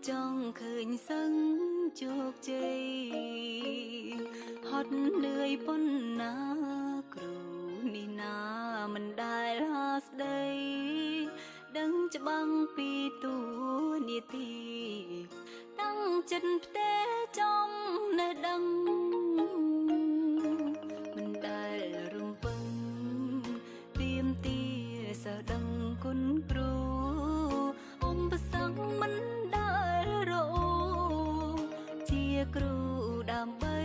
ចង់ឃើញសឹងជោគជ័យហត់នឿយប៉ុណ្ណាគ្រូនេះណាមិនដែលហាស្ដីដឹងច្បាំងពីតួនាទីតាំងចិត្តផ្ទះចំណែដឹងមិនដែលរំពឹងទៀមទាសើដឹងគុណគ្រូអំបសង្ឃមិនដែលរអូជាគ្រូដើម្បី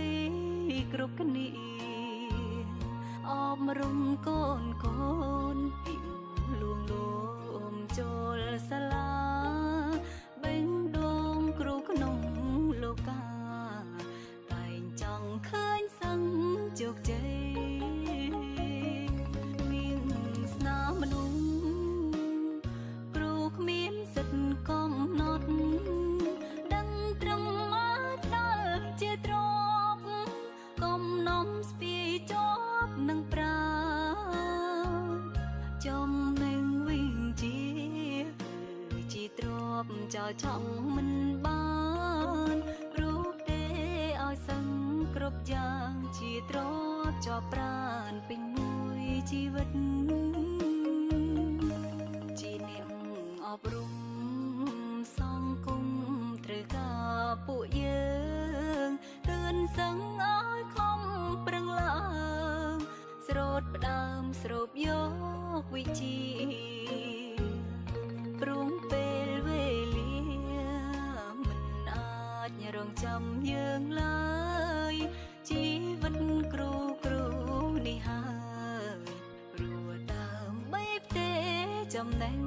គ្រប់គ្នាអប់រំកូនកូនពីលួងលោមចូលសាលាបេញដូងគ្រូក្នុងលោកាតែងចង់ឃើញសឹងជោគជ័យមានស្នាមមនុស្សគ្រូគ្មានសិទ្ធិកំណត់ដឹងត្រឹមអាចដល់ជាទ្រព្យកំណំស្ពាយជាប់នឹងប្រាចំណេញវិញជាទ្រព្យចោលឆក់មិនបានរូបទេឲ្យសឹងគ្រប់យ៉ាងជាទ្រព្យជាប់ប្រានពេញមួយជីវិតជាអ្នកអប់រំសង្គមត្រូវការពួកយើងទឿនសឹងឲ្យខំប្រឹងឡើងស្រោតផ្ដើមស្រូបយកវិជ្ជាព្រមពេលវេលាមិនអាចរងចាំយើងឡើយជីវិតគ្រូនេះហើយព្រោះដើមបីផ្ទេចំណេញ